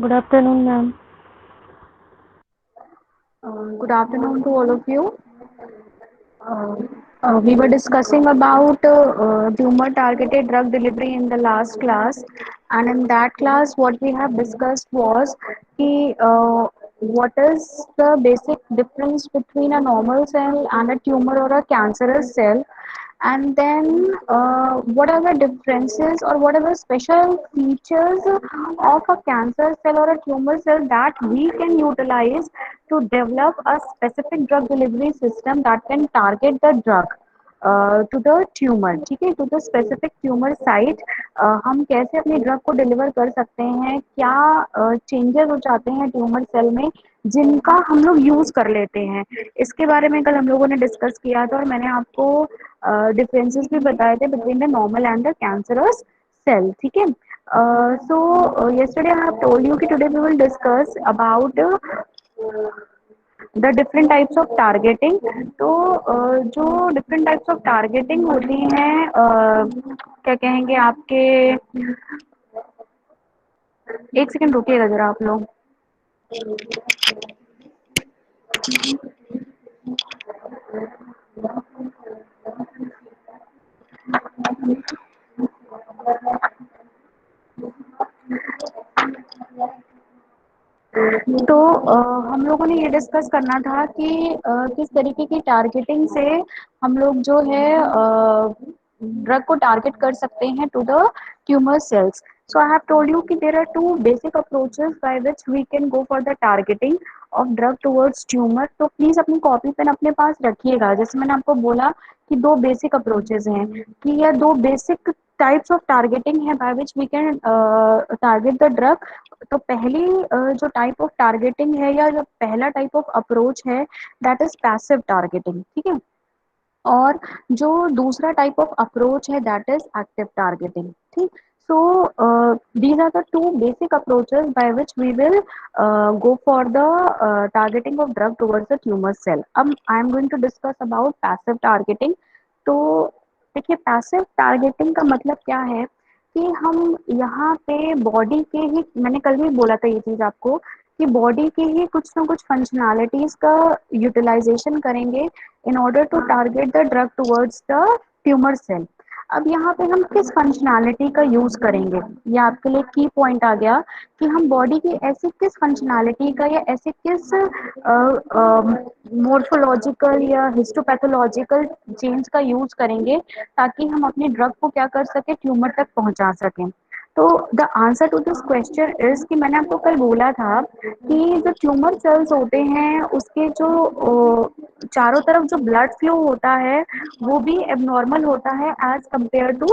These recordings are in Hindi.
Good afternoon, ma'am. Good afternoon to all of you. Uh, we were discussing about tumor targeted drug delivery in the last class, and in that class, what we have discussed was what is the basic difference between a normal cell and a tumor or a cancerous cell, and then what are the differences or what are the special features of a cancer cell or a tumor cell that we can utilize to develop a specific drug delivery system that can target the drug to the tumour, ठीक है, to the specific tumour site. हम कैसे अपने ड्रग को डिलीवर कर सकते हैं, क्या चेंजेस हो जाते हैं ट्यूमर सेल में जिनका हम लोग यूज कर लेते हैं, इसके बारे में कल हम लोगों ने डिस्कस किया था और मैंने आपको डिफरेंसेस भी बताए थे between the normal and the cancerous cell, ठीक है। So yesterday I have told you कि today we will discuss about the different types of targeting. तो जो डिफरेंट टाइप्स ऑफ टारगेटिंग होती हैं, क्या कहेंगे आपके, एक सेकंड रुकिएगा जरा आप लोग। तो हम लोगों ने ये डिस्कस करना था कि किस तरीके की टारगेटिंग से हम लोग जो है ड्रग को टारगेट कर सकते हैं to the tumour cells. So I have told you कि there are two basic approaches by which we can go for the targeting of drug towards tumour. तो प्लीज अपनी कॉपी पेन अपने पास रखिएगा। जैसे मैंने आपको बोला कि दो बेसिक अप्रोचेस हैं, कि यह दो बेसिक टाइप्स ऑफ टारगेटिंग है by which we can target the drug. तो पहली जो टाइप ऑफ टारगेटिंग है या जो पहला टाइप ऑफ अप्रोच है, दैट इज पैसिव टारगेटिंग, ठीक है। और जो दूसरा टाइप ऑफ अप्रोच है, दैट इज एक्टिव टारगेटिंग, ठीक। सो these are the two basic approaches by which we will go for the targeting of drug towards the tumor cell. अब I am going to discuss about passive targeting। तो देखिए, पैसिव टारगेटिंग का मतलब क्या है कि हम यहाँ पे बॉडी के ही, मैंने कल भी बोला था ये चीज आपको, कि बॉडी के ही कुछ ना कुछ फंक्शनैलिटीज का यूटिलाइजेशन करेंगे in order to target the drug towards the tumour cell. अब यहाँ पे हम किस फंक्शनैलिटी का यूज करेंगे, ये आपके लिए की पॉइंट आ गया कि हम बॉडी की ऐसी किस फंक्शनैलिटी का या ऐसे किस मोर्फोलॉजिकल या हिस्टोपैथोलॉजिकल चेंज का यूज करेंगे ताकि हम अपने ड्रग को क्या कर सके, ट्यूमर तक पहुंचा सकें। तो the answer to this question is कि मैंने आपको कल बोला था कि जो ट्यूमर सेल्स होते हैं उसके जो चारों तरफ जो ब्लड फ्लो होता है वो भी एबनॉर्मल होता है as compare to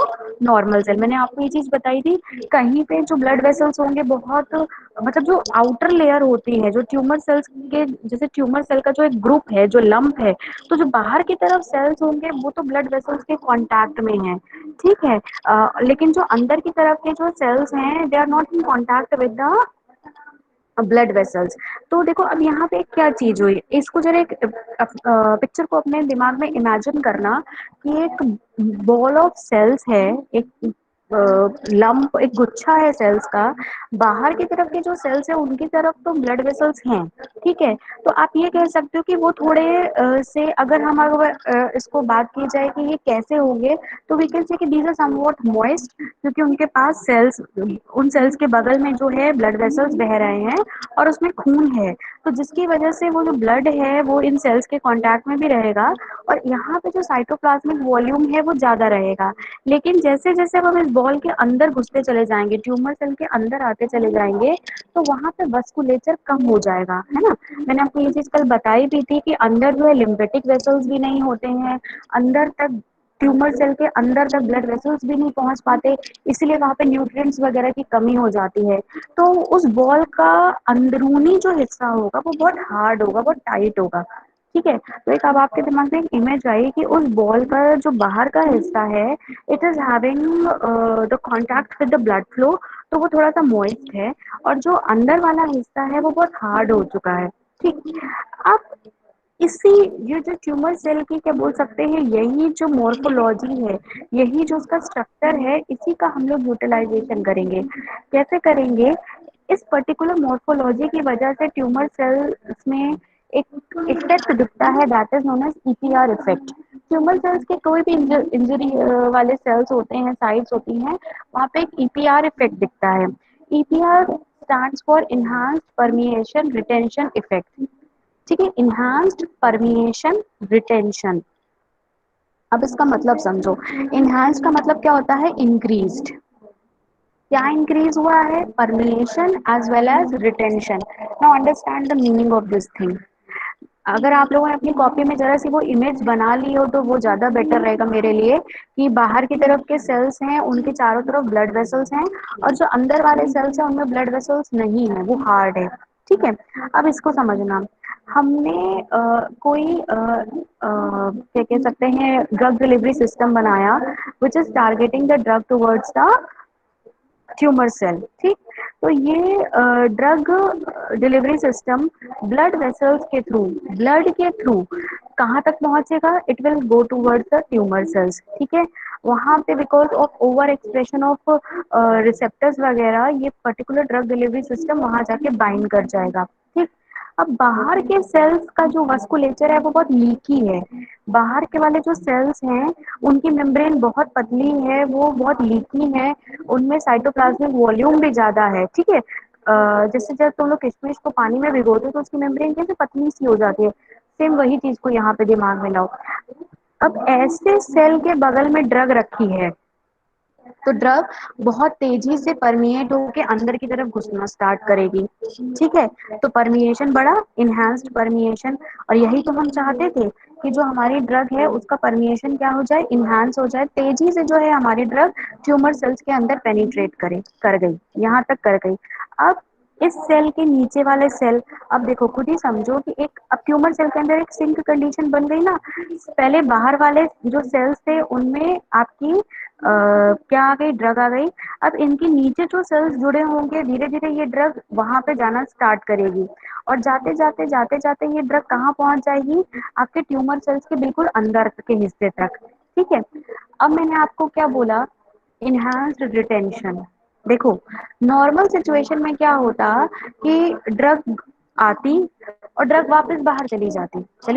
normal cell. मैंने आपको ये चीज बताई थी, कहीं पे जो ब्लड वेसल्स होंगे बहुत, मतलब जो आउटर लेयर होती है जो ट्यूमर सेल्स के, जैसे ट्यूमर सेल का जो एक ग्रुप है, जो लंप है, तो जो बाहर की तरफ सेल्स होंगे वो तो ब्लड वेसल्स के कांटेक्ट में है, ठीक है। लेकिन जो अंदर की तरफ के जो सेल्स हैं, they are not in contact with the blood vessels. तो देखो अब यहाँ पे क्या चीज हुई, इसको जरा एक पिक्चर को अपने दिमाग में इमेजिन करना कि एक बॉल ऑफ सेल्स है, एक लंप, एक गुच्छा है सेल्स का। बाहर की तरफ के जो सेल्स है उनकी तरफ तो ब्लड वेसल्स हैं, ठीक है। तो आप ये कह सकते हो कि वो थोड़े से, अगर हम अगर इसको बात की जाए कि ये कैसे होंगे, तो वी कैन से कि दीज आर समवॉट मॉइस्ट, क्योंकि उनके पास सेल्स, उन सेल्स के बगल में जो है ब्लड वेसल्स बह रहे हैं और उसमें खून है, तो जिसकी वजह से वो जो ब्लड है वो इन सेल्स के कांटेक्ट में भी रहेगा और यहाँ पे जो साइटोप्लाज्मिक वॉल्यूम है वो ज्यादा रहेगा। लेकिन जैसे जैसे हम इस बॉल के अंदर घुसते चले जाएंगे, ट्यूमर सेल के अंदर आते चले जाएंगे, तो वहां पे वस्कुलेचर कम हो जाएगा, है ना। मैंने आपको ये चीज कल बताई भी थी कि अंदर जो है लिम्फेटिक वेसल्स भी नहीं होते हैं, अंदर तक ट्यूमर सेल के अंदर तक ब्लड वेसल्स भी नहीं पहुंच पाते, इसलिए वहां पे न्यूट्रिएंट्स वगैरह की कमी हो जाती है। तो उस बॉल का अंदरूनी जो हिस्सा होगा वो बहुत हार्ड होगा, बहुत टाइट होगा, ठीक है। तो एक अब आपके दिमाग में एक इमेज आई कि उस बॉल का जो बाहर का हिस्सा है, it is having the contact with the blood flow, तो वो थोड़ा सा मॉइस्ट है, और जो अंदर वाला हिस्सा है वो बहुत हार्ड हो चुका है, ठीक। अब इसी, ये जो ट्यूमर सेल की क्या बोल सकते हैं, यही जो मॉर्फोलॉजी है, यही जो उसका स्ट्रक्चर है, इसी का हम लोग यूटिलाइजेशन करेंगे। कैसे करेंगे, इस पर्टिकुलर मॉर्फोलॉजी की वजह से ट्यूमर सेल्स में एक इफेक्ट दिखता है, that is known as EPR effect. Tumour cells के कोई भी इंजरी वाले सेल्स होते हैं, साइट्स होती हैं, वहाँ पे एक ईपीआर इफेक्ट दिखता है। EPR stands for enhanced permeation retention effect. ठीक है, इनहांस्ड परमिएशन रिटेंशन। अब इसका मतलब समझो, इनहांस्ड का मतलब क्या होता है, इंक्रीज्ड। क्या इंक्रीज हुआ है, permeation as well as retention. Now understand the meaning of this thing. अगर आप लोगों ने अपनी कॉपी में जरा सी वो इमेज बना ली हो तो वो ज्यादा बेटर रहेगा मेरे लिए, कि बाहर की तरफ के सेल्स हैं उनके चारों तरफ ब्लड वेसल्स हैं, और जो अंदर वाले सेल्स हैं उनमें ब्लड वेसल्स नहीं है, वो हार्ड है। ठीक है, अब इसको समझना। हमने कोई क्या कह सकते हैं, ड्रग डिलीवरी सिस्टम बनाया which is targeting the drug towards the tumour cell. ठीक, तो ये drug delivery system blood vessels के थ्रू, ब्लड के थ्रू कहाँ तक पहुंचेगा, it will go towards the tumour cells. ठीक है, वहां पे because of over expression of receptors वगैरह, ये पर्टिकुलर ड्रग डिलीवरी सिस्टम वहां जाके बाइंड कर जाएगा। ठीक, अब बाहर के सेल्स का जो वस्कुलेचर है वो बहुत लीकी है। बाहर के वाले जो सेल्स हैं उनकी मेम्ब्रेन बहुत पतली है, वो बहुत लीकी है, उनमें साइटोप्लाज्मिक वॉल्यूम भी ज्यादा है। ठीक है, जैसे जब तुम लोग किशमिश को पानी में भिगोते हो तो उसकी मेम्ब्रेन कैसे पतली सी हो जाती है, सेम वही चीज को यहाँ पे दिमाग में लाओ। अब ऐसे सेल के बगल में ड्रग रखी है, तो ड्रग बहुत तेजी से परमिएट होके अंदर की तरफ घुसना स्टार्ट करेगी। ठीक है, तो परमिएशन बढ़ा, इनहेंस्ड परमिएशन, और यही तो हम चाहते थे कि जो हमारी ड्रग है उसका परमिएशन क्या हो जाए, इनहेंस हो जाए, तेजी से जो है हमारी ड्रग ट्यूमर सेल्स के अंदर पेनिट्रेट करे, कर गई, यहाँ तक कर गई। अब इस सेल के नीचे वाले सेल, अब देखो खुद ही समझो कि एक, अब ट्यूमर सेल के अंदर एक सिंक कंडीशन बन गई ना। पहले बाहर वाले जो सेल्स थे उनमें आपकी क्या आ गई, ड्रग आ गई। अब इनके नीचे जो सेल्स जुड़े होंगे, धीरे धीरे ये ड्रग वहां पे जाना स्टार्ट करेगी, और जाते जाते जाते जाते ये ड्रग कहाँ पहुंच जाएगी, आपके ट्यूमर सेल्स के बिल्कुल अंदर के हिस्से तक। ठीक है, अब मैंने आपको क्या बोला, इनहांस्ड रिटेंशन। देखो, नॉर्मल सिचुएशन में क्या होता कि ड्रग आती और ड्रग वापस बाहर चली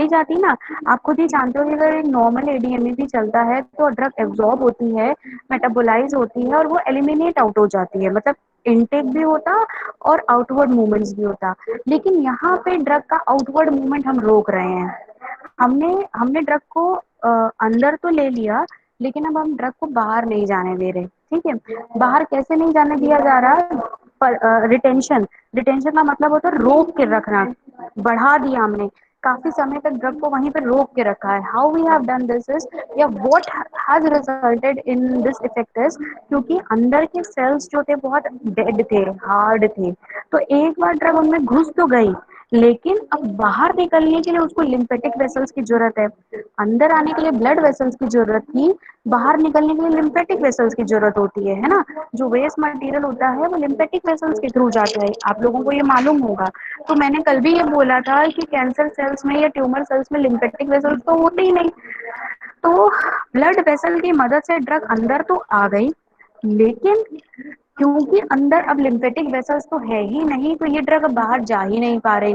जाती ना। आप खुद ही जानते हो कि अगर एक नॉर्मल एडीएमई भी चलता है तो ड्रग एब्जॉर्ब होती है, मेटाबोलाइज होती है, और वो एलिमिनेट आउट हो जाती है, मतलब इनटेक भी होता और आउटवर्ड मूवमेंट्स भी होता। लेकिन यहाँ पे ड्रग का आउटवर्ड मूवमेंट हम रोक रहे हैं। हमने हमने ड्रग को अंदर तो ले लिया, लेकिन अब हम ड्रग को बाहर नहीं जाने दे रहे। ठीक है, बाहर कैसे नहीं जाने दिया जा रहा, पर रिटेंशन। रिटेंशन का मतलब होता है रोक के रखना, बढ़ा दिया हमने, काफी समय तक ड्रग को वहीं पे रोक के रखा है। How we have done this is, या what has resulted in this effect is, क्योंकि अंदर के सेल्स जो थे बहुत डेड थे, हार्ड थे, तो एक बार ड्रग उनमें घुस तो गई, लेकिन अब बाहर निकलने के लिए उसको लिम्फेटिक वेसल्स की जरूरत है। अंदर आने के लिए ब्लड वेसल्स की जरूरत थी, बाहर निकलने के लिए लिम्फेटिक वेसल्स की जरूरत होती है ना। जो वेस्ट मटेरियल होता है वो लिम्फेटिक वेसल्स के थ्रू जाता है, आप लोगों को ये मालूम होगा। तो मैंने कल भी ये बोला था कि कैंसर सेल्स में या ट्यूमर सेल्स में लिम्फेटिक वेसल्स तो होते ही नहीं। तो ब्लड वेसल की मदद से ड्रग अंदर तो आ गई, लेकिन क्योंकि अंदर अब लिम्फेटिक वेसल्स तो है ही नहीं, तो ये ड्रग बाहर जा ही नहीं पा रही।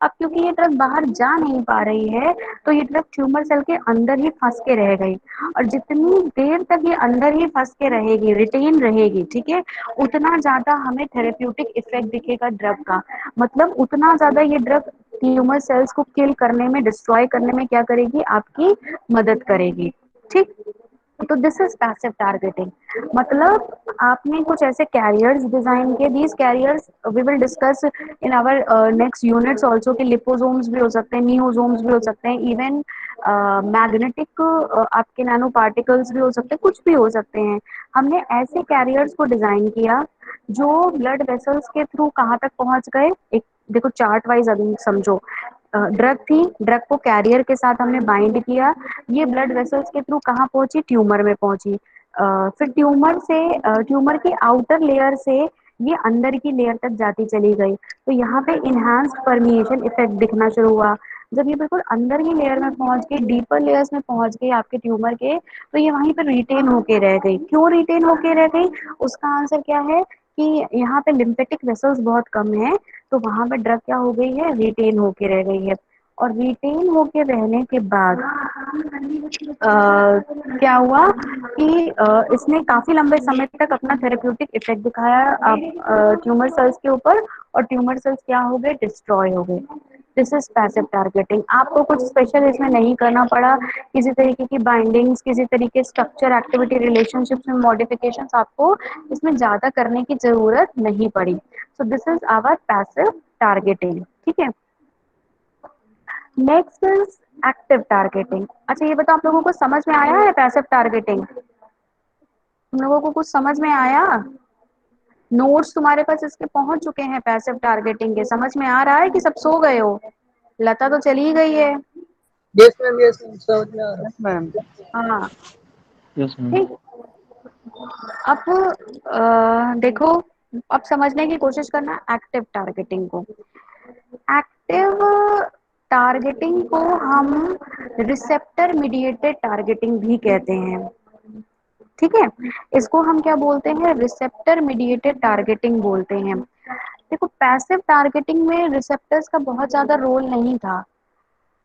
अब क्योंकि ये ड्रग बाहर जा नहीं पा रही है, तो ये ड्रग ट्यूमर सेल के अंदर ही फंस के रह गई, और जितनी देर तक ये अंदर ही फंस के रहेगी, रिटेन रहेगी, ठीक है, उतना ज्यादा हमें थेरेप्यूटिक इफेक्ट दिखेगा ड्रग का। मतलब उतना ज्यादा ये ड्रग ट्यूमर सेल्स को किल करने में, डिस्ट्रॉय करने में क्या करेगी, आपकी मदद करेगी। ठीक, तो दिस इज पैसिव टारगेटिंग। मतलब आपने कुछ ऐसे कैरियर्स डिजाइन किए, these carriers we will discuss in our next units also, कि लिपोसोम्स भी हो सकते हैं, नियोसोम्स भी हो सकते हैं, इवन मैग्नेटिक आपके नैनो पार्टिकल्स भी हो सकते हैं, कुछ भी हो सकते हैं। हमने ऐसे कैरियर्स को डिजाइन किया जो ब्लड वेसल्स के थ्रू कहाँ तक पहुंच गए। एक देखो चार्ट वाइज अभी समझो, ड्रग थी, ड्रग को कैरियर के साथ हमने बाइंड किया, ये ब्लड वेसल्स के थ्रू कहाँ पहुंची, ट्यूमर में पहुंची। फिर ट्यूमर से, ट्यूमर की आउटर लेयर से ये अंदर की लेयर तक जाती चली गई, तो यहाँ पे इनहांस्ड परमिएशन इफेक्ट दिखना शुरू हुआ। जब ये बिल्कुल अंदर की लेयर में पहुंच गई, डीपर लेयर्स में पहुंच गई आपके ट्यूमर के, तो ये वहीं पर रिटेन होके रह गई। क्यों रिटेन होके रह गई, उसका आंसर क्या है, कि यहाँ पे लिम्फेटिक वेसल्स बहुत कम है, तो वहां पे ड्रग क्या हो गई है, रिटेन होके रह गई है। और रिटेन होके रहने के बाद क्या हुआ कि इसने काफी लंबे समय तक अपना थेरेप्यूटिक इफेक्ट दिखाया अब ट्यूमर सेल्स के ऊपर, और ट्यूमर सेल्स क्या हो गए, डिस्ट्रॉय हो गए। This is passive targeting. आपको कुछ स्पेशल इसमें नहीं करना पड़ा, किसी तरीके की बाइंडिंग्स, किसी तरीके स्ट्रक्चर एक्टिविटी रिलेशनशिप्स में मॉडिफिकेशंस आपको इसमें ज्यादा करने की जरूरत नहीं पड़ी। So this is our passive targeting. ठीक है, नेक्स्ट इज एक्टिव टारगेटिंग। अच्छा ये बताओ, आप लोगों को समझ में आया है पैसिव टारगेटिंग? तुम लोगों को कुछ समझ में आया? नोट्स तुम्हारे पास इसके पहुंच चुके हैं पैसिव टारगेटिंग के? समझ में आ रहा है कि सब सो गए हो? लता तो चली गई है। यस मैम, यस मैम, समझ में आ रहा यस मैम। हाँ, यस मैम। ठीक। अब देखो, अब समझने की कोशिश करना एक्टिव टारगेटिंग को। एक्टिव टारगेटिंग को हम रिसेप्टर मीडिएटेड टारगेटिंग भी कहते हैं। ठीक है, इसको हम क्या बोलते हैं, रिसेप्टर मीडिएटेड टारगेटिंग बोलते हैं। देखो, पैसिव टारगेटिंग में रिसेप्टर्स का बहुत ज्यादा रोल नहीं था।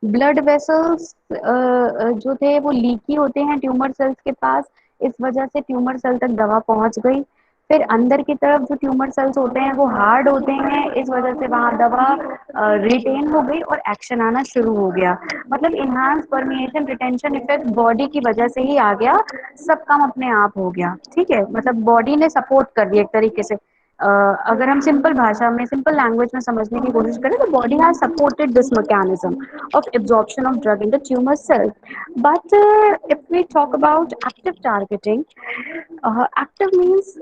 ब्लड वेसल्स जो थे वो लीकी होते हैं ट्यूमर सेल्स के पास, इस वजह से ट्यूमर सेल तक दवा पहुंच गई। फिर अंदर की तरफ जो ट्यूमर सेल्स होते हैं वो हार्ड होते हैं, इस वजह से वहां दवा रिटेन हो गई और एक्शन आना शुरू हो गया। मतलब enhance permeation retention effect body की वजह से ही आ गया, सब काम अपने आप हो गया। ठीक है, मतलब बॉडी ने सपोर्ट कर दिया एक तरीके से। अगर हम सिंपल भाषा में, सिंपल लैंग्वेज में समझने की कोशिश करें, तो body has supported this mechanism of absorption of drug in the tumor cell. But if we talk about active targeting, active means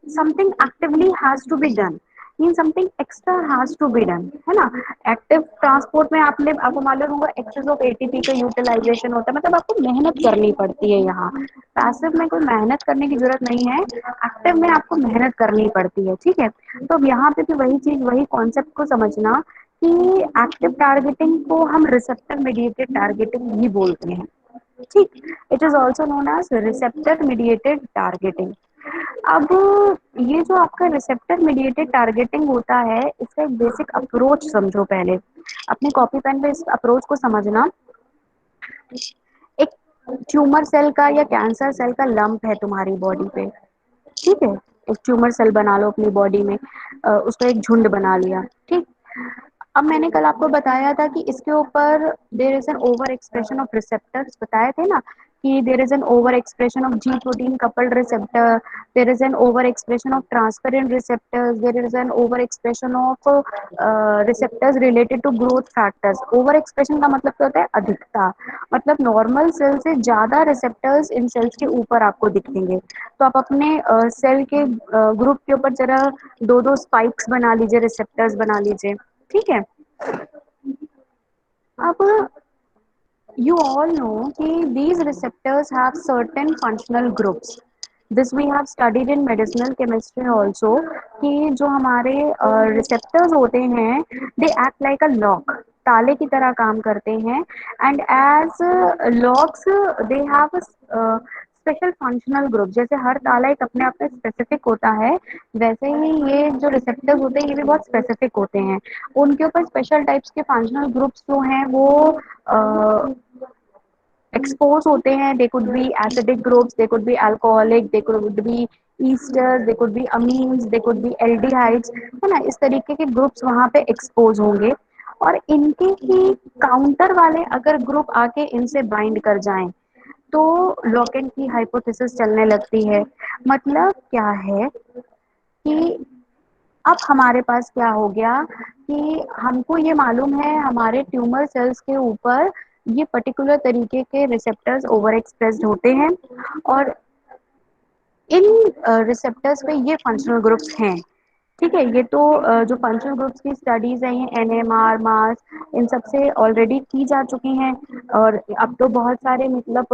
something actively has to be done, means something extra has to be done, है ना। एक्टिव ट्रांसपोर्ट में आपको मालूम होगा एक्सेस ऑफ एटीपी का यूटिलाइजेशन होता है, मतलब आपको मेहनत करनी पड़ती है। यहाँ पैसिव में कोई मेहनत करने की जरूरत नहीं है, एक्टिव में आपको मेहनत करनी पड़ती है। ठीक है, तो अब यहाँ पे भी वही चीज, वही कॉन्सेप्ट को समझना कि एक्टिव टारगेटिंग को हम रिसेप्टर मीडिएटेड टारगेटिंग भी बोलते हैं। ठीक, it is also known as receptor mediated targeting. अब ये जो आपका रिसेप्टर मीडिएटेड टारगेटिंग होता है, इसका एक बेसिक अप्रोच समझो पहले। अपने कॉपी पेन पे इस अप्रोच को समझना। एक ट्यूमर सेल का या कैंसर सेल का लंप है तुम्हारी बॉडी पे। ठीक है, एक ट्यूमर सेल बना लो अपनी बॉडी में, उसका एक झुंड बना लिया। ठीक, अब मैंने कल आपको बताया था कि इसके ऊपर there is an over expression of receptors, बताए थे ना कि there is an over expression of G protein coupled receptor, there is an over expression of transparent receptors, there is an over expression of receptors related to growth factors. Over expression का मतलब क्या होता है, अधिकता, मतलब नॉर्मल सेल से ज्यादा रिसेप्टर्स इन सेल्स के ऊपर आपको दिखेंगे। तो आप अपने सेल के ग्रुप के ऊपर जरा दो दो स्पाइक्स बना लीजिए, रिसेप्टर्स बना लीजिए। ठीक है, अब you all know कि these receptors have certain functional groups. This we have studied in medicinal chemistry also कि जो हमारे receptors होते हैं, they act like a lock, ताले की तरह काम करते हैं। and as locks they have a special functional group. जैसे हर ताला एक अपने आप में स्पेसिफिक होता है, वैसे ही ये जो रिसेप्टर्स होते हैं ये भी बहुत स्पेसिफिक होते हैं। उनके ऊपर स्पेशल टाइप्स के फंक्शनल ग्रुप्स जो हैं वो एक्सपोज होते हैं। They could be acidic groups, they could be alcoholic, they could be Easter, they could be amines, they could be aldehydes, है ना। इस तरीके के ग्रुप्स वहां पे एक्सपोज होंगे, और इनके ही काउंटर वाले अगर ग्रुप आके इनसे बाइंड कर जाएं तो लॉकेट की हाइपोथेसिस चलने लगती है। मतलब क्या है कि अब हमारे पास क्या हो गया कि हमको ये मालूम है हमारे ट्यूमर सेल्स के ऊपर ये पर्टिकुलर तरीके के रिसेप्टर्स ओवर एक्सप्रेस्ड होते हैं, और इन रिसेप्टर्स पे ये फंक्शनल ग्रुप्स हैं। ठीक है, ये तो जो फंक्शनल ग्रुप्स की स्टडीज है, ये एनएमआर, मास, इन सब से ऑलरेडी की जा चुकी हैं। और अब तो बहुत सारे मतलब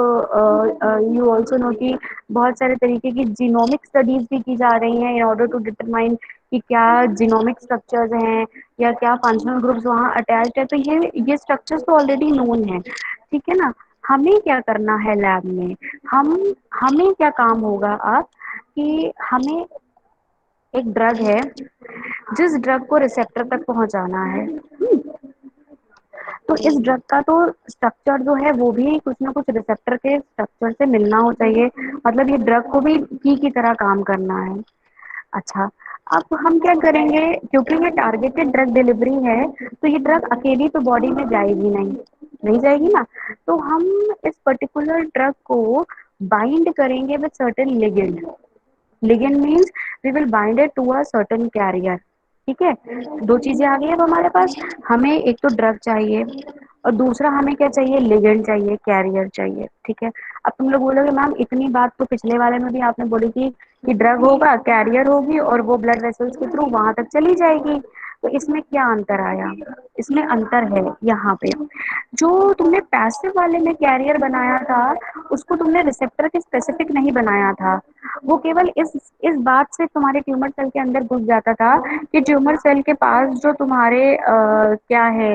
यू ऑल्सो नो कि बहुत सारे तरीके की जीनोमिक स्टडीज भी की जा रही हैं इन ऑर्डर टू डिटरमाइन कि क्या जीनोमिक स्ट्रक्चर्स हैं या क्या फंक्शनल ग्रुप्स वहाँ अटैच्ड है। तो ये स्ट्रक्चर्स तो ऑलरेडी नोन है। ठीक है ना, हमें क्या करना है लैब में, हम हमें क्या काम होगा अब कि हमें एक ड्रग है जिस ड्रग को रिसेप्टर तक पहुंचाना है। तो इस ड्रग का तो स्ट्रक्चर जो है वो भी कुछ ना कुछ रिसेप्टर के स्ट्रक्चर से मिलना हो चाहिए, मतलब ये ड्रग को भी की तरह काम करना है। अच्छा, अब हम क्या करेंगे, क्योंकि ये टारगेटेड ड्रग डिलीवरी है तो ये ड्रग अकेली तो बॉडी में जाएगी नहीं, नहीं जाएगी ना। तो हम इस पर्टिकुलर ड्रग को बाइंड करेंगे with certain ligand. Ligand means we will bind it to a certain carrier. ठीक है, दो चीजें आ गई अब हमारे पास, हमें एक तो ड्रग चाहिए और दूसरा हमें क्या चाहिए, लिगेंड चाहिए, कैरियर चाहिए। ठीक है, अब तुम लोग बोलोगे मैम इतनी बात तो पिछले वाले में भी आपने बोली थी कि ड्रग होगा, कैरियर होगी और वो ब्लड वेसल्स के थ्रू वहां तक चली जाएगी। तो इसमें क्या अंतर आया, इसमें अंतर है यहाँ पे, जो तुमने पैसिव वाले में कैरियर बनाया था उसको तुमने रिसेप्टर के स्पेसिफिक नहीं बनाया था। वो केवल इस बात से तुम्हारे ट्यूमर सेल के अंदर घुस जाता था कि ट्यूमर सेल के पास जो तुम्हारे क्या है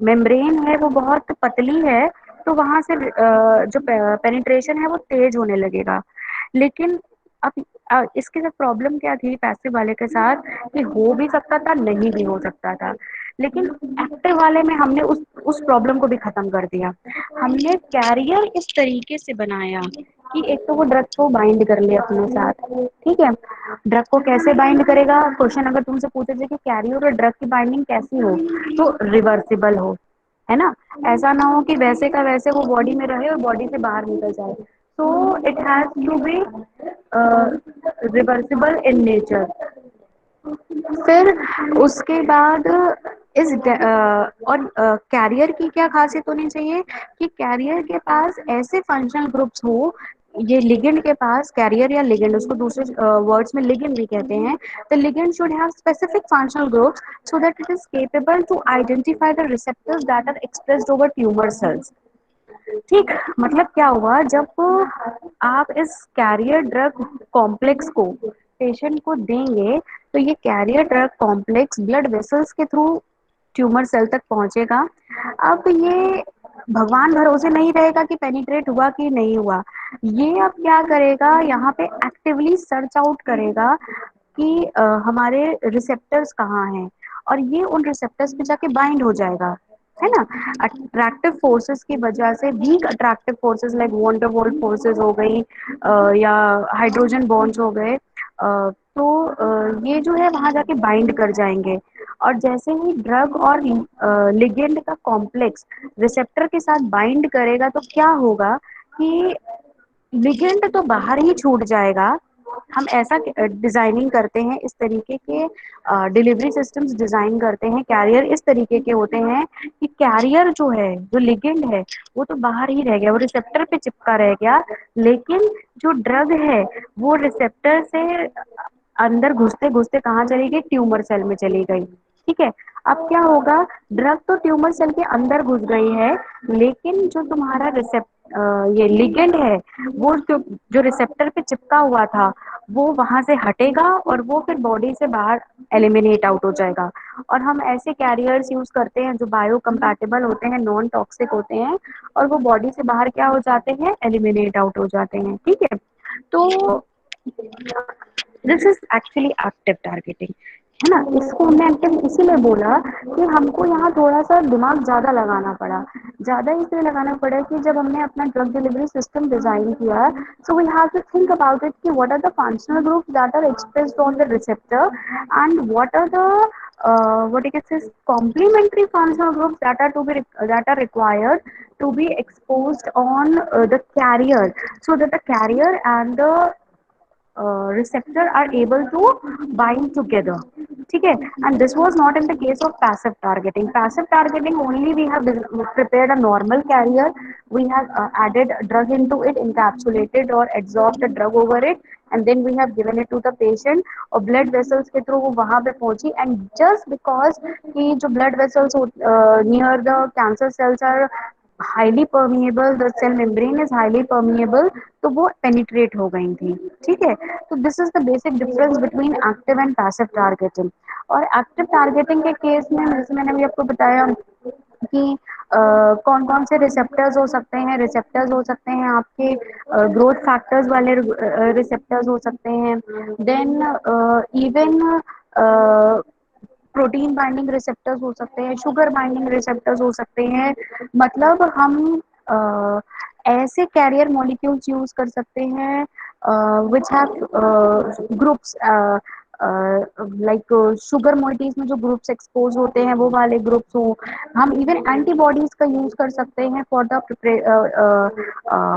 मेम्ब्रेन है वो बहुत पतली है, तो वहां से जो पेनिट्रेशन है वो तेज होने लगेगा। लेकिन अब इसके साथ प्रॉब्लम क्या थी पैसिव वाले के साथ, कि हो भी सकता था नहीं भी हो सकता था। लेकिन एक्टिव वाले में हमने उस प्रॉब्लम को भी खत्म कर दिया। हमने कैरियर इस तरीके से बनाया कि एक तो वो ड्रग को बाइंड कर ले अपने साथ। ठीक है, ड्रग को कैसे बाइंड करेगा, क्वेश्चन अगर तुमसे पूछे जाए कि कैरियर और ड्रग की बाइंडिंग कैसी हो, तो रिवर्सिबल हो, है ना। ऐसा ना हो कि वैसे का वैसे वो बॉडी में रहे और बॉडी से बाहर निकल जाए। so it has to be reversible in nature। फिर उसके बाद और कैरियर की क्या खासियत होनी चाहिए कि कैरियर के पास ऐसे फंक्शनल ग्रुप्स हो, ये लिगेंड के पास कैरियर या लिगेंड, उसको दूसरे वर्ड्स में लिगेंड भी कहते हैं, the ligand should have specific functional groups so that it is capable to identify the receptors that are expressed over tumor cells। ठीक, मतलब क्या हुआ, जब आप इस कैरियर ड्रग कॉम्प्लेक्स को पेशेंट को देंगे तो ये carrier drug complex blood vessels के थ्रू ट्यूमर सेल तक पहुंचेगा। अब ये भगवान भरोसे नहीं रहेगा कि पेनिट्रेट हुआ कि नहीं हुआ, ये अब क्या करेगा, यहाँ पे एक्टिवली सर्च आउट करेगा कि हमारे रिसेप्टर्स कहाँ हैं, और ये उन रिसेप्टर्स पे जाके बाइंड हो जाएगा, है ना। अट्रैक्टिव फोर्सेस की वजह से, weak attractive forces like van der Waals forces हो गई या हाइड्रोजन बॉन्ड्स हो गए, ये जो है वहां जाके बाइंड कर जाएंगे। और जैसे ही ड्रग और लिगेंड का कॉम्प्लेक्स रिसेप्टर के साथ बाइंड करेगा तो क्या होगा कि लिगेंड तो बाहर ही छूट जाएगा। हम ऐसा डिजाइनिंग करते हैं, इस तरीके के डिलीवरी सिस्टम्स डिजाइन करते हैं, कैरियर इस तरीके के होते हैं कि कैरियर जो है, जो लिगेंड है, वो तो बाहर ही रह गया, वो रिसेप्टर पे चिपका रह गया, लेकिन जो ड्रग है वो रिसेप्टर से अंदर घुसते घुसते कहाँ चली गई, ट्यूमर सेल में चली गई। ठीक है, अब क्या होगा, ड्रग तो ट्यूमर सेल के अंदर घुस गई है, लेकिन जो तुम्हारा ये लिगेंड है वो जो रिसेप्टर पे चिपका हुआ था वो वहां से हटेगा और वो फिर बॉडी से बाहर एलिमिनेट आउट हो जाएगा। और हम ऐसे कैरियर्स यूज करते हैं जो बायो कंपैटिबल होते हैं, नॉन टॉक्सिक होते हैं, और वो बॉडी से बाहर क्या हो जाते हैं, एलिमिनेट आउट हो जाते हैं। ठीक है, तो this is actually active targeting, है ना। इसको हमने एक्टिव इसीलिए बोला कि हमको यहाँ थोड़ा सा दिमाग ज्यादा लगाना पड़ा। ज्यादा इसलिए लगाना पड़ा कि जब हमने अपना ड्रग डिलीवरी सिस्टम डिजाइन किया, so we have to think about it कि what are the functional groups that are expressed on the receptor and what are the what you can say complementary functional groups that are that are required to be exposed on the carrier, so that the carrier and the receptor are able to bind together। ठीक है, and this was not in the case of passive targeting। passive targeting only we have prepared a normal carrier, we have added drug into it, encapsulated or absorbed the drug over it, and then we have given it to the patient और blood vessels के थ्रू वो वहां पे पहुंची। and just because कि जो blood vessels near the cancer cells are highly permeable, the cell membrane is highly permeable, तो वो पेनिट्रेट हो गई थी। ठीक है, तो this is the basic difference between active and passive targeting. और एक्टिव टारगेटिंग के केस में, जैसे मैंने अभी आपको बताया कि कौन कौन से रिसेप्टर्स हो सकते हैं, रिसेप्टर्स हो सकते हैं आपके ग्रोथ फैक्टर्स वाले रिसेप्टर्स हो सकते हैं, then even protein binding receptors हो सकते हैं, शुगर बाइंडिंग रिसेप्टर्स हो सकते हैं। मतलब हम ऐसे कैरियर मॉलिक्यूल्स यूज कर सकते हैं which have groups like sugar molecules में जो ग्रुप्स एक्सपोज होते हैं वो वाले ग्रुप्स हो। हम इवन एंटीबॉडीज का यूज कर सकते हैं for the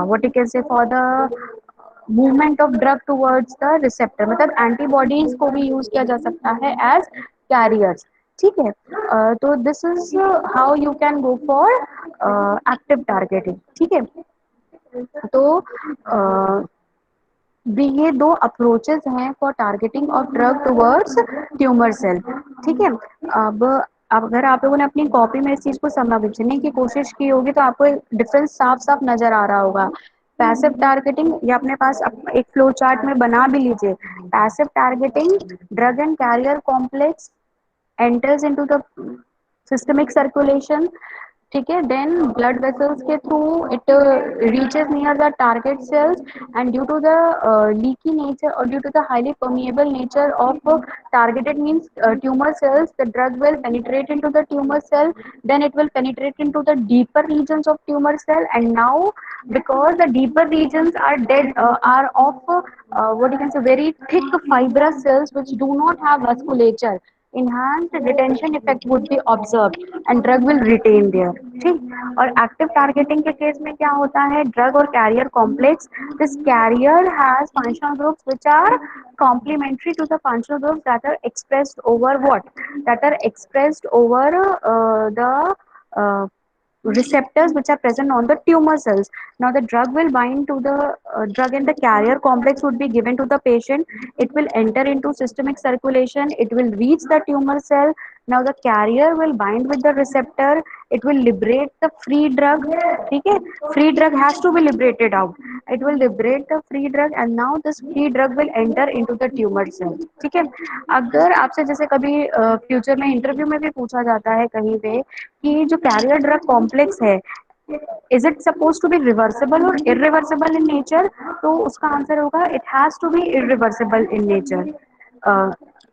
what you can से for the movement of drug towards the receptor, मतलब एंटीबॉडीज को भी यूज किया जा सकता है एज कैरियर्स। ठीक है, तो this is how you can go for active targeting. ठीक है, तो ये दो अप्रोचेस हैं for targeting of drug towards tumour cell. ठीक है, अब अगर आप लोगों ने अपनी कॉपी में इस चीज को समझने की कोशिश की होगी तो आपको एक डिफरेंस साफ साफ नजर आ रहा होगा। पैसिव टारगेटिंग ये अपने पास एक फ्लो चार्ट में बना भी लीजिए। Passive targeting, drug and carrier complex enters into the systemic circulation। ठीक है, देन ब्लड वेसल्स के through it reaches near the target cells and due to the leaky nature और due to the highly permeable nature of targeted means tumor cells, the drug will penetrate into the tumor cell, then it will penetrate into the deeper regions of tumor cell, and now because the deeper regions are dead are of what you can say very thick fibrous cells which do not have vasculature, enhanced retention effect would be observed and drug will retain there। ठीक, और एक्टिव टारगेटिंग के केस में क्या होता है, ड्रग और carrier complex, this carrier has functional groups which are complementary to the functional groups that are expressed over what, that are expressed over the uh, receptors which are present on the tumor cells. Now the drug will bind to the drug and the carrier complex would be given to the patient. It will enter into systemic circulation. It will reach the tumor cell. Now the carrier will bind with the receptor. It will liberate the free drug। ठीक है, free drug has to be liberated out। It will liberate the free drug and now this free drug will enter into the tumor cell। ठीक है, अगर आपसे जैसे कभी फ्यूचर में इंटरव्यू में भी पूछा जाता है कहीं पे कि जो कैरियर ड्रग कॉम्प्लेक्स है is it suppose to be reversible और इरिवर्सिबल इन नेचर, तो उसका आंसर होगा it has to be irreversible in nature.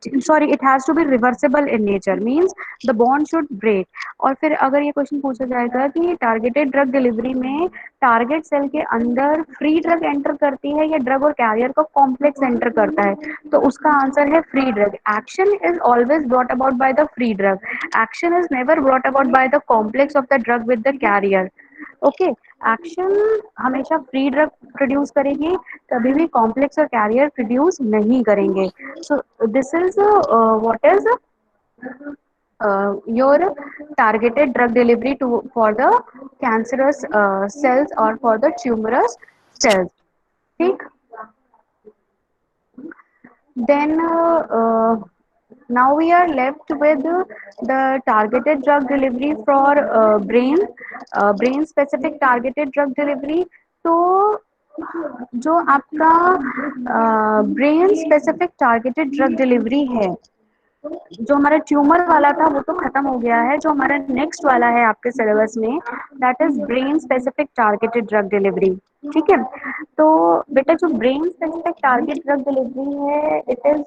Sorry, it has to be reversible in nature means the bond should break. और फिर अगर ये क्वेश्चन पूछा जाएगा कि टारगेटेड ड्रग डिलीवरी में टारगेट सेल के अंदर फ्री ड्रग एंटर करती है या ड्रग और कैरियर का कॉम्प्लेक्स एंटर करता है, तो उसका आंसर है free drug. Action is always brought about by the free drug, action is never brought about by the complex of the drug with the carrier. Okay, action हमेशा फ्री ड्रग प्रोड्यूस करेगी, कभी भी कॉम्प्लेक्स और कैरियर प्रोड्यूस नहीं करेंगे। So this is what is your targeted drug delivery to for the cancerous cells or for the tumorous cells। ठीक, then now we are left with the targeted drug delivery for brain specific targeted drug delivery। तो जो आपका brain specific targeted drug delivery है, जो हमारा ट्यूमर वाला था वो तो खत्म हो गया है, जो हमारा नेक्स्ट वाला है आपके सिलेबस में that is brain specific targeted drug delivery. ठीक है, तो बेटा जो brain specific target drug delivery है it is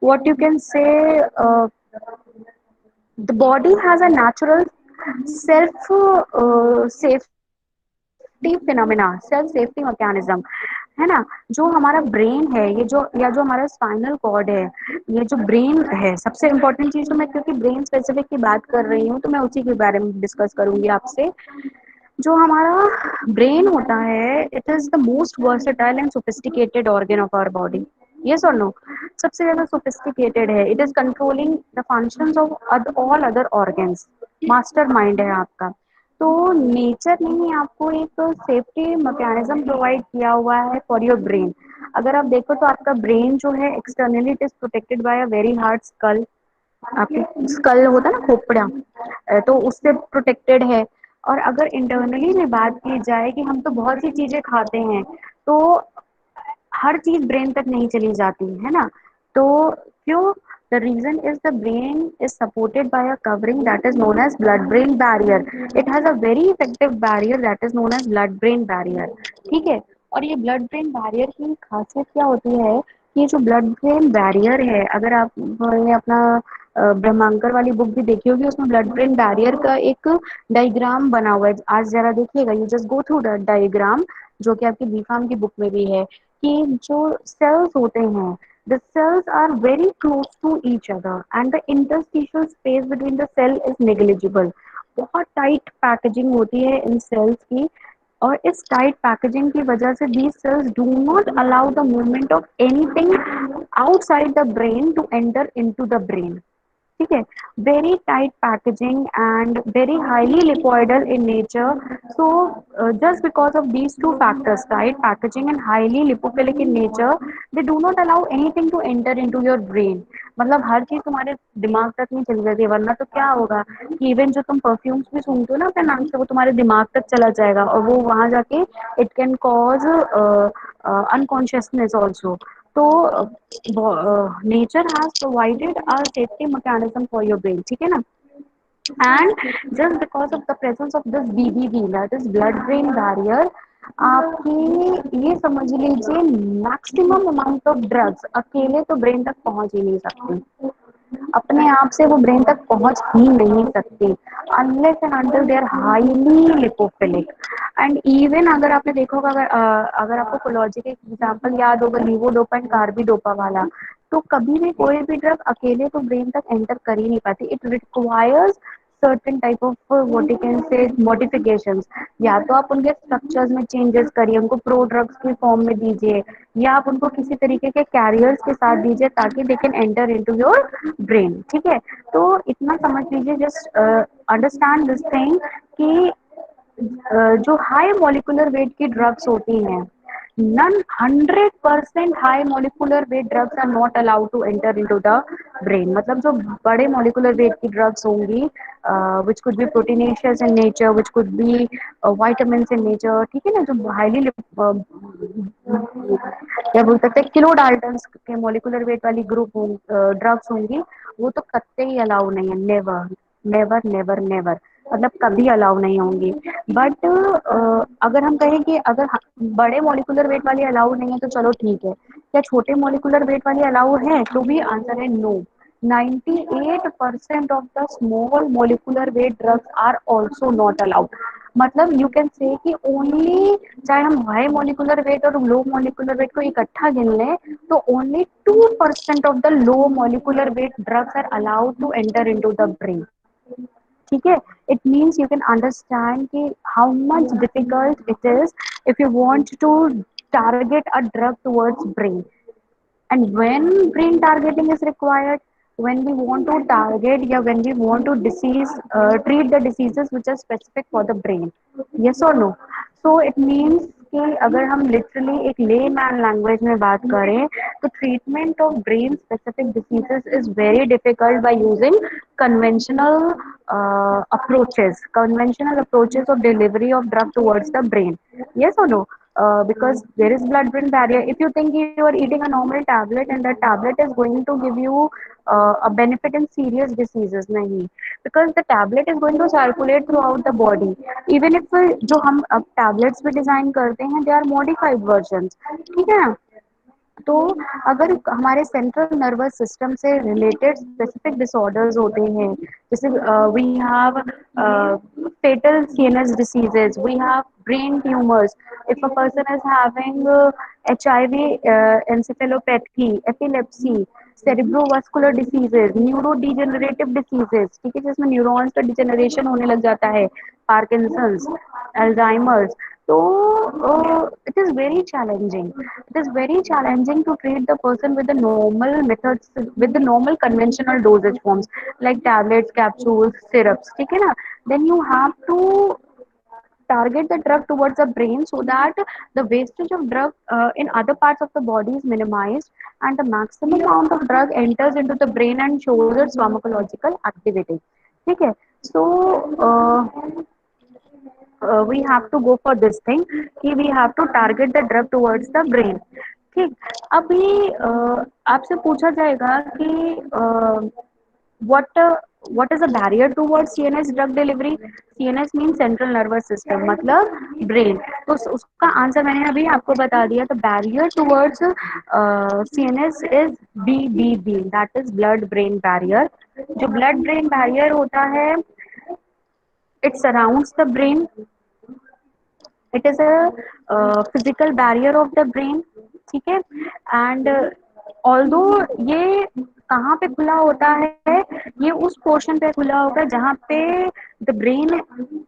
what you can say the body has a natural self safety phenomena, self safety mechanism, है ना। जो हमारा ब्रेन है ये जो या जो हमारा स्पाइनल कॉर्ड है, ये जो ब्रेन है सबसे इंपॉर्टेंट चीज, तो मैं क्योंकि ब्रेन स्पेसिफिक की बात कर रही हूँ तो मैं उसी के बारे में डिस्कस करूंगी आपसे। जो हमारा ब्रेन होता है it is the most versatile and sophisticated organ of our body. Yes और नो, सबसे ज्यादा सोफिस्टिकेटेड है। It is controlling the functions of all other organs, master mind है आपका। तो नेचर ने ही आपको एक सेफ्टी मैकेनिज्म प्रोवाइड किया हुआ है फॉर योर ब्रेन। अगर आप देखो तो आपका ब्रेन जो है externally it is protected by a very hard skull. आपकी स्कल होता है ना, खोपड़ा, तो उससे प्रोटेक्टेड है। और अगर इंटरनली में बात की जाए कि हम तो बहुत सी चीजें खाते हैं, तो हर चीज ब्रेन तक नहीं चली जाती है ना। तो क्यों, The reason is the brain is supported by a covering that is known as blood-brain barrier. It has a very effective barrier that is known as blood-brain barrier. ठीक है, और ये ब्लड ब्रेन बैरियर की खासियत क्या होती है कि ये जो ब्लड ब्रेन बैरियर है, अगर आपने अपना ब्रह्मांकर वाली बुक भी देखी होगी, उसमें ब्लड ब्रेन बैरियर का एक डायग्राम बना हुआ है। आज जरा देखिएगा, you just go through that diagram, जो कि आपकी बीफार्म की बुक में भी है, कि जो सेल्स होते हैं, the cells are very close to each other and the interstitial space between the cell is negligible. बहुत टाइट पैकेजिंग होती है इन सेल्स की, और इस टाइट पैकेजिंग की वजह से these cells do not allow the movement of anything outside the brain to enter into the brain. ठीक है, very tight packaging and very highly lipoidal in nature. So just because of these two factors, tight packaging and highly lipophilic in nature, they do not allow anything to enter into your brain. मतलब हर चीज तुम्हारे दिमाग तक नहीं चली जाती है, वरना तो क्या होगा कि इवन जो तुम परफ्यूम्स भी सूंघते हो ना अपने नाक से, वो तुम्हारे दिमाग तक चला जाएगा, और वो वहां जाके it can cause unconsciousness also. तो nature has provided a safety mechanism for your brain, ठीक है ना, and just because of the presence of this BBB, that is blood brain barrier, आपकी ये समझ लीजिए मैक्सिमम अमाउंट ऑफ ड्रग्स अकेले तो ब्रेन तक पहुंच ही नहीं सकते, अपने आप से वो ब्रेन तक पहुंच ही नहीं सकती, unless and until they are highly lipophilic. And even अगर आपने देखा होगा, अगर आपको कोलॉजी के एग्जांपल याद होगा, लीवोडोपा एंड कार्बिडोपा वाला, तो कभी भी कोई भी ड्रग अकेले तो ब्रेन तक एंटर कर ही नहीं पाती, it requires certain type of what you can से मॉडिफिकेशंस। या तो आप उनके स्ट्रक्चर्स में चेंजेस करिए, उनको प्रो ड्रग्स की फॉर्म में दीजिए, या आप उनको किसी तरीके के कैरियर्स के साथ दीजिए ताकि they can enter into your brain, ठीक है। तो इतना समझ लीजिए, जस्ट अंडरस्टैंड दिस थिंग कि जो हाई मॉलिक्यूलर वेट की ड्रग्स होती हैं, none 100% high molecular weight drugs are not allowed to enter into the brain. मतलब जो बड़े मॉलिक्यूलर वेट की ड्रग्स होंगी, which could be proteinaceous in nature, which could be vitamin in nature, ठीक है ना, जो हाईली क्या बोल सकते हैं किलो डाल्टन्स के मॉलिक्यूलर वेट वाली ग्रुप ड्रग्स होंगी, वो तो कतई ही अलाउ नहीं है, नेवर नेवर नेवर नेवर, मतलब कभी अलाउ नहीं होंगी। बट अगर हम कहें कि अगर बड़े मॉलिक्यूलर वेट वाली अलाउ नहीं है तो चलो ठीक है, क्या छोटे मॉलिक्यूलर वेट वाली अलाउ है, तो भी आंसर है no. 98% of the small molecular weight drugs are also not allowed। मतलब यू कैन से कि ओनली, चाहे हम हाई मॉलिक्यूलर वेट और लो मॉलिक्यूलर वेट को इकट्ठा गिन लें, तो only 2% of the low molecular weight drugs are allowed to enter into the brain, ठीक है। It means you can understand कि how much difficult it is if you want to target a drug towards brain. And when brain targeting is required, when we want to target, yeah, when we want to disease treat the diseases which are specific for the brain, yes or no? So it means कि अगर हम लिटरली एक ले मैन लैंग्वेज में बात करें, तो treatment of brain specific diseases is very difficult by using conventional conventional approaches of delivery of drug towards the brain, yes or no? Because there is blood brain barrier. If you think you are eating a normal tablet and that tablet is going to give you a benefit in serious diseases, nahi, because the tablet is going to circulate throughout the body, even if जो हम अब tablets भी design करते हैं, they are modified versions, ठीक है ना। तो अगर हमारे सेंट्रल नर्वस सिस्टम से रिलेटेड स्पेसिफिक डिसऑर्डर्स होते हैं, जैसे we have fatal CNS diseases, we have brain tumours, if a person is having HIV encephalopathy, epilepsy, cerebrovascular diseases, neuro degenerative diseases, ठीक है, जिसमें न्यूरॉन्स का डिजेनरेशन होने लग जाता है, Parkinson's, Alzheimer's, so it is very challenging. It is very challenging to treat the person with the normal methods, with the normal conventional dosage forms like tablets, capsules, syrups. ठीक है ना? Then you have to target the drug towards the brain so that the wastage of drug in other parts of the body is minimized and the maximum amount of drug enters into the brain and shows its pharmacological activity. ठीक है? So we have to go for this thing कि we have to target the drug towards the brain. ठीक। अभी आपसे पूछा जाएगा कि what what is a barrier towards CNS drug delivery? CNS means central nervous system, मतलब ब्रेन। तो उसका आंसर मैंने अभी आपको बता दिया। तो barrier towards CNS is BBB, that is blood brain barrier. जो ब्लड ब्रेन बैरियर होता है, it surrounds the brain, it is a physical barrier of the brain. ठीक है। एंड ऑल्दो ये कहाँ पे खुला होता है, ये उस पोर्शन पे खुला होगा जहाँ पे the brain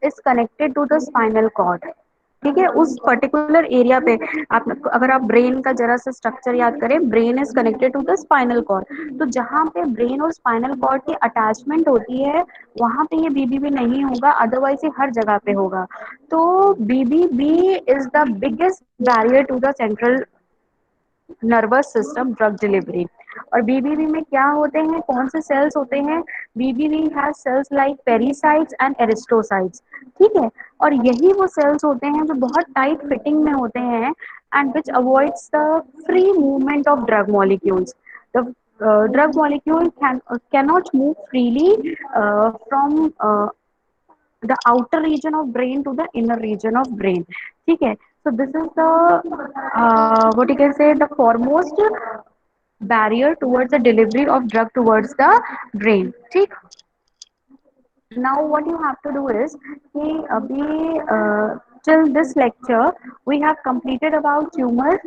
is connected to the spinal cord. ठीक है, उस पर्टिकुलर एरिया पे। आप अगर आप ब्रेन का जरा सा स्ट्रक्चर याद करें, brain is connected to the spinal cord. तो जहाँ पे ब्रेन और स्पाइनल कॉर्ड की अटैचमेंट होती है, वहां पे ये बीबीबी नहीं होगा, अदरवाइज ये हर जगह पे होगा। तो BBB is the biggest barrier to the central nervous system drug delivery. और बीबीबी में क्या होते हैं, कौन से सेल्स होते हैं? BBB has cells like pericytes and astrocytes. ठीक है। और यही वो सेल्स होते हैं जो बहुत टाइट फिटिंग में होते हैं, and which avoids the free movement of drug molecules. The drug molecule cannot move freely from the outer region of brain to the inner region of brain। ठीक है। so this is the what you can say, the foremost barrier towards the delivery of drug towards the brain। ठीक। now what you have to do is कि अभी till this lecture we have completed about tumor,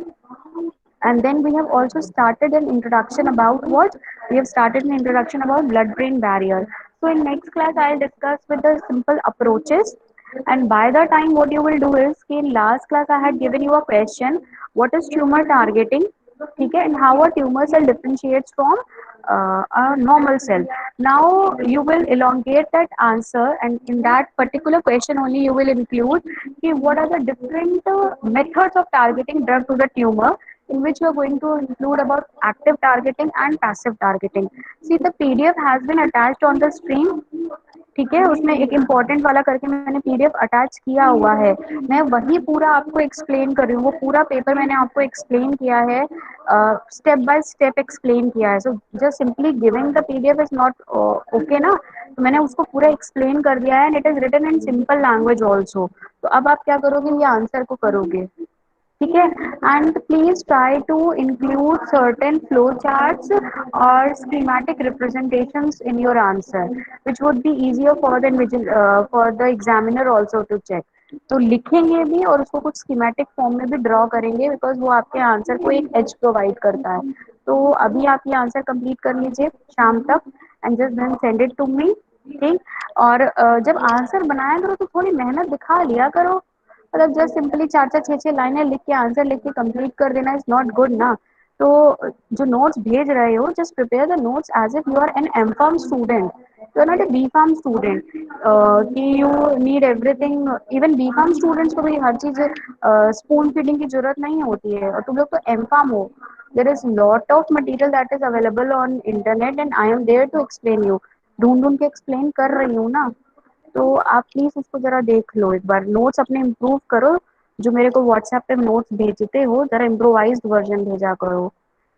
and then we have also started an introduction about what we have started an introduction about blood brain barrier। so in next class I'll discuss with the simple approaches, and by the time what you will do is कि in last class I had given you a question, what is tumor targeting? ठीक है, and how a tumor cell differentiates from a normal cell। now you will elongate that answer, and in that particular question only you will include कि what are the different methods of targeting drug to the tumor, in which you are going to include about active targeting and passive targeting। see the PDF has been attached on the screen। ठीक है, उसमें एक इम्पोर्टेंट वाला करके मैंने पीडीएफ अटैच किया हुआ है। मैं वही पूरा आपको एक्सप्लेन कर रही हूँ, वो पूरा पेपर मैंने आपको एक्सप्लेन किया है, स्टेप बाय स्टेप एक्सप्लेन किया है। So just simply giving the PDF is not okay ना। तो मैंने उसको पूरा एक्सप्लेन कर दिया है, and it is written in simple language also. तो अब आप क्या करोगे, ये आंसर को करोगे। ठीक है। And please try to include certain flow charts और schematic representations in your answer, which would be easier for the examiner also to check। तो लिखेंगे भी और उसको कुछ स्कीमेटिक फॉर्म में भी ड्रॉ करेंगे, बिकॉज वो आपके आंसर को एक एज प्रोवाइड करता है। तो अभी आप ये आंसर कंप्लीट कर लीजिए शाम तक, and just then send it to me. ठीक। और जब आंसर बनाया करो तो थोड़ी मेहनत दिखा लिया करो। मतलब जस्ट सिंपली चार चार छह छह लाइनें लिख के आंसर लिख के कंप्लीट कर देना इज नॉट गुड ना। तो जो नोट्स भेज रहे हो, just prepare the notes as if you are an M Pharm student, you are not a B Pharm student. कि you need everything, even B Pharm students को भी हर चीज स्पून फीडिंग की जरूरत नहीं होती है, और तुम लोग तो एम फार्म हो। There is lot of material that is available on internet, and I am there to explain you. ढूंढ ढूंढ के एक्सप्लेन कर रही हूँ ना। तो आप प्लीज उसको जरा देख लो एक बार, नोट्स अपने इम्प्रूव करो। जो मेरे को व्हाट्सएप पे नोट्स भेजते हो, जरा इम्प्रोवाइज्ड वर्जन भेजा करो।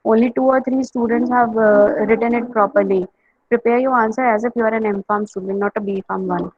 Only 2 or 3 students have written it properly। prepare your answer as if you are an M farm student, not a B farm one।